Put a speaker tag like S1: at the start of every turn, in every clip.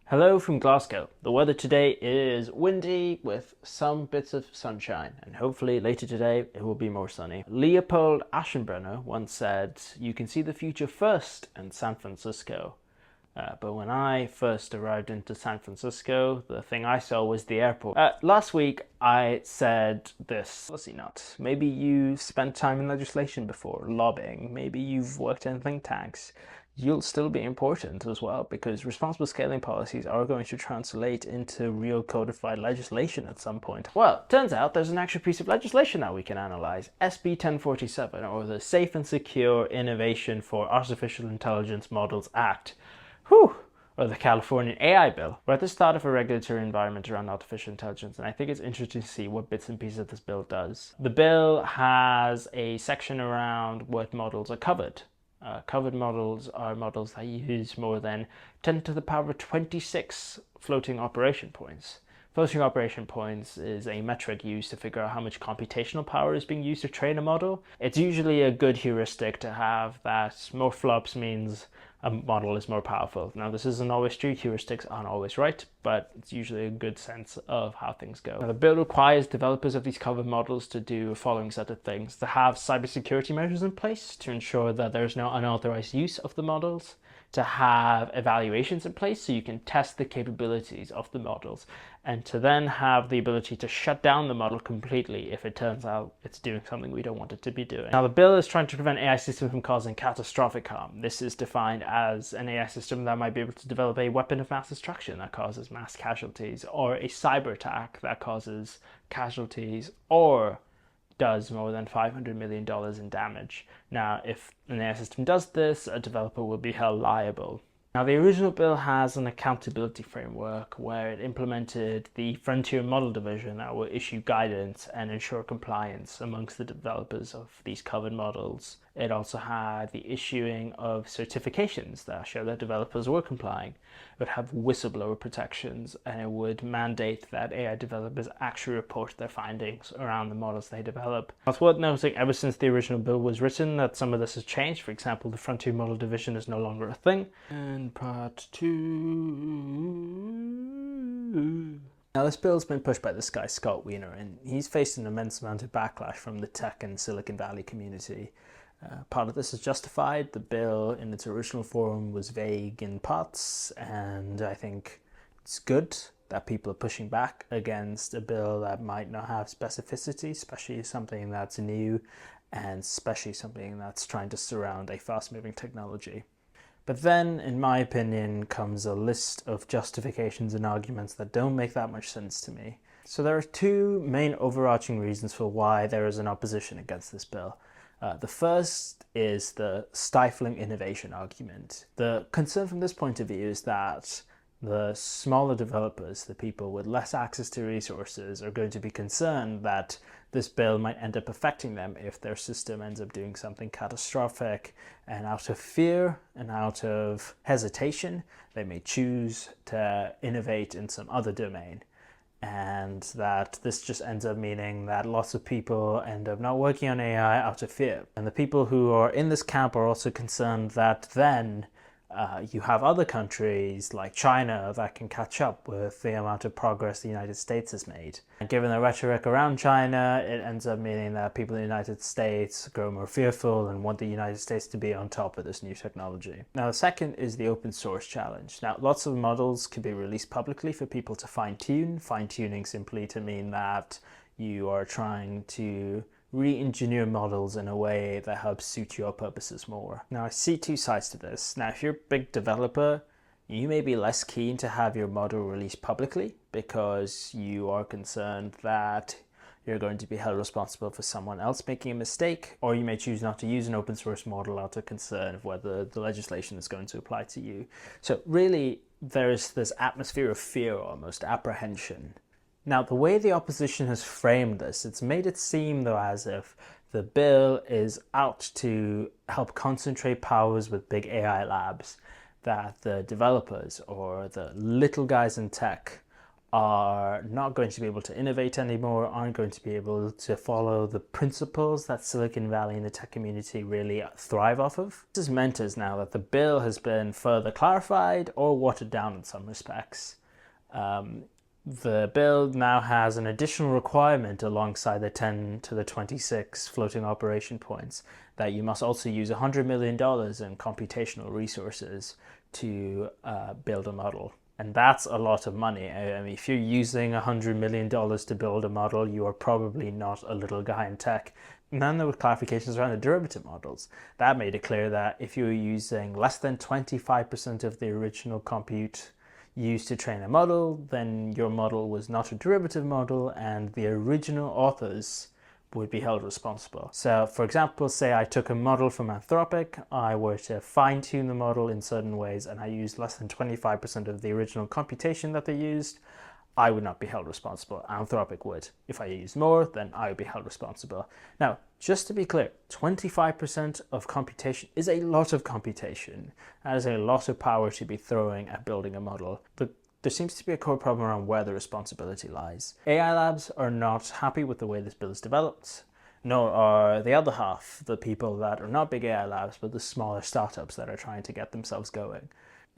S1: Hello from Glasgow. The weather today is windy with some bits of sunshine, and hopefully later today it will be more sunny. Leopold Aschenbrenner once said, "You can see the future first in San Francisco." But when I first arrived into San Francisco, the thing I saw was the airport. Last week I said this, policy nut. Maybe you spent time in legislation before, lobbying. Maybe you've worked in think tanks. You'll still be important as well, because responsible scaling policies are going to translate into real codified legislation at some point. Well, turns out there's an actual piece of legislation that we can analyze, SB 1047, or the Safe and Secure Innovation for Artificial Intelligence Models Act. Whew! Or the Californian AI Bill. We're at the start of a regulatory environment around artificial intelligence, and I think it's interesting to see what bits and pieces this bill does. The bill has a section around what models are covered. Covered models are models that use more than 10 to the power of 26 floating operation points. Floating operation points is a metric used to figure out how much computational power is being used to train a model. It's usually a good heuristic to have that more flops means a model is more powerful. Now, this isn't always true. Heuristics aren't always right, but it's usually a good sense of how things go. Now, the bill requires developers of these covered models to do the following set of things: to have cybersecurity measures in place to ensure that there's no unauthorized use of the models, to have evaluations in place so you can test the capabilities of the models, and to then have the ability to shut down the model completely if it turns out it's doing something we don't want it to be doing. Now, the bill is trying to prevent AI systems from causing catastrophic harm. This is defined as an AI system that might be able to develop a weapon of mass destruction that causes mass casualties, or a cyber attack that causes casualties, or does more than $500 million in damage. Now, if an AI system does this, a developer will be held liable. Now, the original bill has an accountability framework where it implemented the Frontier Model Division that will issue guidance and ensure compliance amongst the developers of these covered models. It also had the issuing of certifications that show that developers were complying. It would have whistleblower protections, and it would mandate that AI developers actually report their findings around the models they develop. It's worth noting, ever since the original bill was written, that some of this has changed. For example, the Frontier Model Division is no longer a thing. And part 2. Now, this bill's been pushed by this guy, Scott Wiener, and he's faced an immense amount of backlash from the tech and Silicon Valley community. Part of this is justified. The bill in its original form was vague in parts, and I think it's good that people are pushing back against a bill that might not have specificity, especially something that's new, and especially something that's trying to surround a fast-moving technology. But then, in my opinion, comes a list of justifications and arguments that don't make that much sense to me. So there are two main overarching reasons for why there is an opposition against this bill. The first is the stifling innovation argument. The concern from this point of view is that the smaller developers, the people with less access to resources, are going to be concerned that this bill might end up affecting them if their system ends up doing something catastrophic, and out of fear and out of hesitation, they may choose to innovate in some other domain. And that this just ends up meaning that lots of people end up not working on AI out of fear. And the people who are in this camp are also concerned that then you have other countries like China that can catch up with the amount of progress the United States has made. And given the rhetoric around China, it ends up meaning that people in the United States grow more fearful and want the United States to be on top of this new technology. Now, the second is the open source challenge. Now, lots of models can be released publicly for people to fine-tune. Fine-tuning simply to mean that you are trying to re-engineer models in a way that helps suit your purposes more. Now, I see two sides to this. Now, if you're a big developer, you may be less keen to have your model released publicly because you are concerned that you're going to be held responsible for someone else making a mistake, or you may choose not to use an open source model out of concern of whether the legislation is going to apply to you. So really, there's this atmosphere of fear, almost apprehension. Now, the way the opposition has framed this, it's made it seem, though, as if the bill is out to help concentrate powers with big AI labs, that the developers or the little guys in tech are not going to be able to innovate anymore, aren't going to be able to follow the principles that Silicon Valley and the tech community really thrive off of. This has meant is now that the bill has been further clarified or watered down in some respects. The bill now has an additional requirement alongside the 10 to the 26 floating operation points that you must also use $100 million in computational resources to build a model. And that's a lot of money. I mean, if you're using $100 million to build a model, you are probably not a little guy in tech. And then there were clarifications around the derivative models. That made it clear that if you were using less than 25% of the original compute used to train a model, then your model was not a derivative model and the original authors would be held responsible. So for example, say I took a model from Anthropic, I were to fine-tune the model in certain ways and I used less than 25% of the original computation that they used, I would not be held responsible. Anthropic would. If I used more, then I would be held responsible. Now, just to be clear, 25% of computation is a lot of computation. That is a lot of power to be throwing at building a model. But there seems to be a core problem around where the responsibility lies. AI labs are not happy with the way this bill is developed, nor are the other half, the people that are not big AI labs, but the smaller startups that are trying to get themselves going.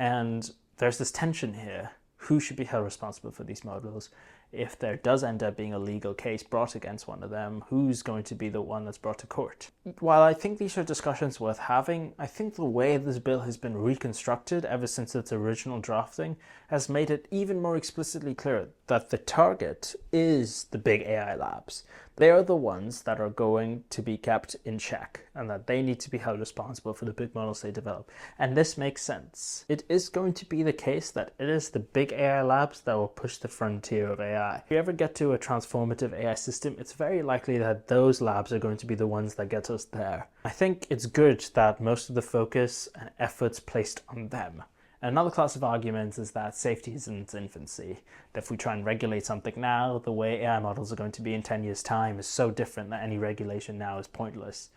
S1: And there's this tension here. Who should be held responsible for these models? If there does end up being a legal case brought against one of them, who's going to be the one that's brought to court? While I think these are discussions worth having, I think the way this bill has been reconstructed ever since its original drafting has made it even more explicitly clear that the target is the big AI labs. They are the ones that are going to be kept in check and that they need to be held responsible for the big models they develop. And this makes sense. It is going to be the case that it is the big AI labs that will push the frontier of AI. If you ever get to a transformative AI system, it's very likely that those labs are going to be the ones that get us there. I think it's good that most of the focus and efforts placed on them. Another class of arguments is that safety is in its infancy. That if we try and regulate something now, the way AI models are going to be in 10 years' time is so different that any regulation now is pointless.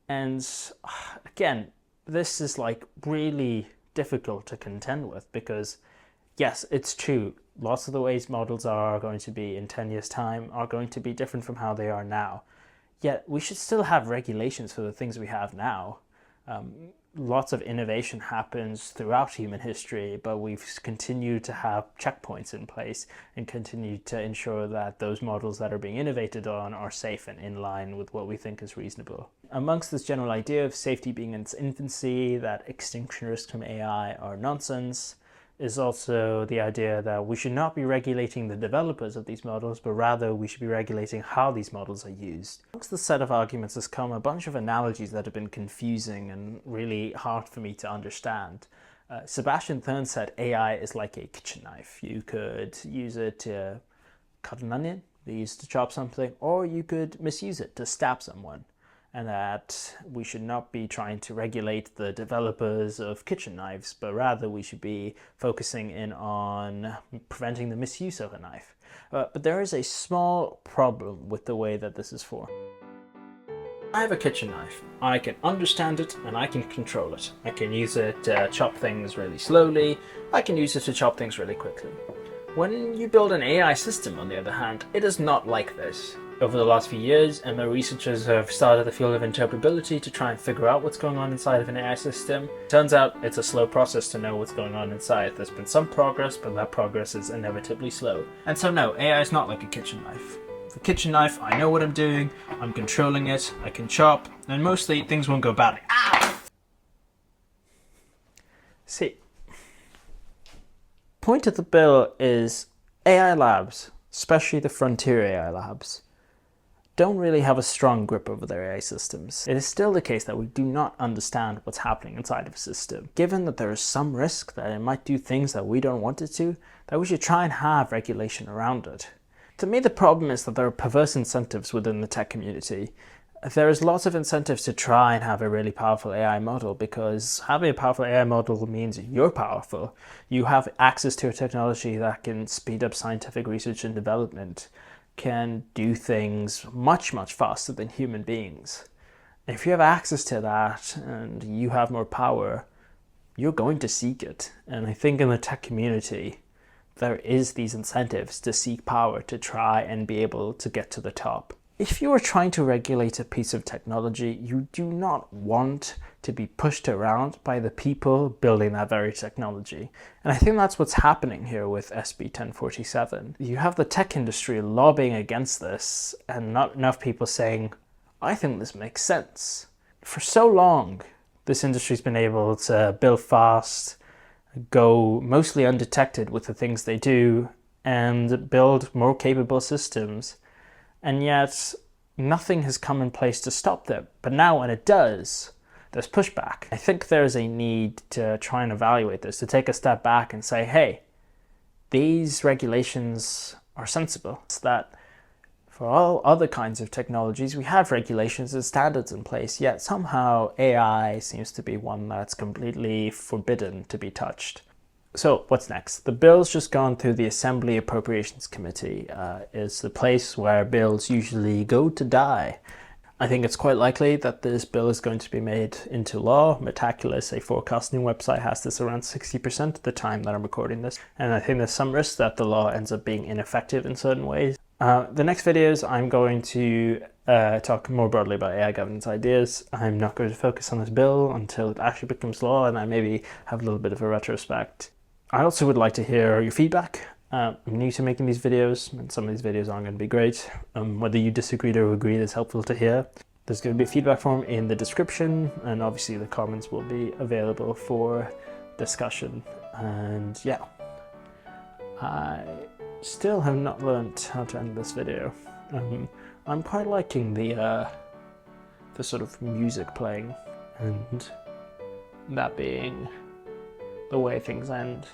S1: And again, this is like really difficult to contend with because yes, it's true. Lots of the ways models are going to be in 10 years' time are going to be different from how they are now. Yet we should still have regulations for the things we have now. Lots of innovation happens throughout human history, but we've continued to have checkpoints in place and continued to ensure that those models that are being innovated on are safe and in line with what we think is reasonable. Amongst this general idea of safety being in its infancy, that extinction risks from AI are nonsense, is also the idea that we should not be regulating the developers of these models, but rather we should be regulating how these models are used. Amongst the set of arguments has come a bunch of analogies that have been confusing and really hard for me to understand. Sebastian Thrun said AI is like a kitchen knife. You could use it to cut an onion, use it to chop something, or you could misuse it to stab someone. And that we should not be trying to regulate the developers of kitchen knives, but rather we should be focusing in on preventing the misuse of a knife. But there is a small problem with the way that this is formed. I have a kitchen knife. I can understand it and I can control it. I can use it to chop things really slowly. I can use it to chop things really quickly. When you build an AI system, on the other hand, it is not like this. Over the last few years, ML researchers have started the field of interpretability to try and figure out what's going on inside of an AI system. Turns out it's a slow process to know what's going on inside. There's been some progress, but that progress is inevitably slow. And so no, AI is not like a kitchen knife. The kitchen knife, I know what I'm doing, I'm controlling it, I can chop, and mostly things won't go badly. Ah! See, point of the bill is AI labs, especially the frontier AI labs, don't really have a strong grip over their AI systems. It is still the case that we do not understand what's happening inside of a system. Given that there is some risk that it might do things that we don't want it to, that we should try and have regulation around it. To me, the problem is that there are perverse incentives within the tech community. There is lots of incentives to try and have a really powerful AI model because having a powerful AI model means you're powerful. You have access to a technology that can speed up scientific research and development, can do things much, much faster than human beings. If you have access to that and you have more power, you're going to seek it. And I think in the tech community, there is these incentives to seek power, to try and be able to get to the top. If you are trying to regulate a piece of technology, you do not want to be pushed around by the people building that very technology. And I think that's what's happening here with SB 1047. You have the tech industry lobbying against this and not enough people saying, I think this makes sense. For so long, this industry's been able to build fast, go mostly undetected with the things they do, and build more capable systems. And yet nothing has come in place to stop them. But now when it does, there's pushback. I think there's a need to try and evaluate this, to take a step back and say, hey, these regulations are sensible. It's that for all other kinds of technologies, we have regulations and standards in place, yet somehow AI seems to be one that's completely forbidden to be touched. So what's next? The bill's just gone through the Assembly Appropriations Committee. It's the place where bills usually go to die. I think it's quite likely that this bill is going to be made into law. Metaculus, a forecasting website, has this around 60% at the time that I'm recording this. And I think there's some risk that the law ends up being ineffective in certain ways. The next videos, I'm going to talk more broadly about AI governance ideas. I'm not going to focus on this bill until it actually becomes law, and I maybe have a little bit of a retrospect. I also would like to hear your feedback. I'm new to making these videos, and some of these videos aren't going to be great. Whether you disagreed or agreed is helpful to hear. There's going to be a feedback form in the description, and obviously the comments will be available for discussion. And yeah, I still have not learned how to end this video. I'm quite liking the sort of music playing, and that being the way things end.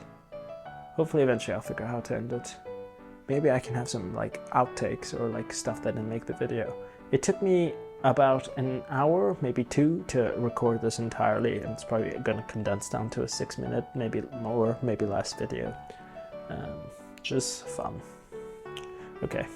S1: Hopefully eventually I'll figure out how to end it. Maybe I can have some like outtakes or like stuff that didn't make the video. It took me about an hour, maybe 2, to record this entirely, and it's probably going to condense down to a 6-minute, maybe more, maybe less video. Just fun. Okay.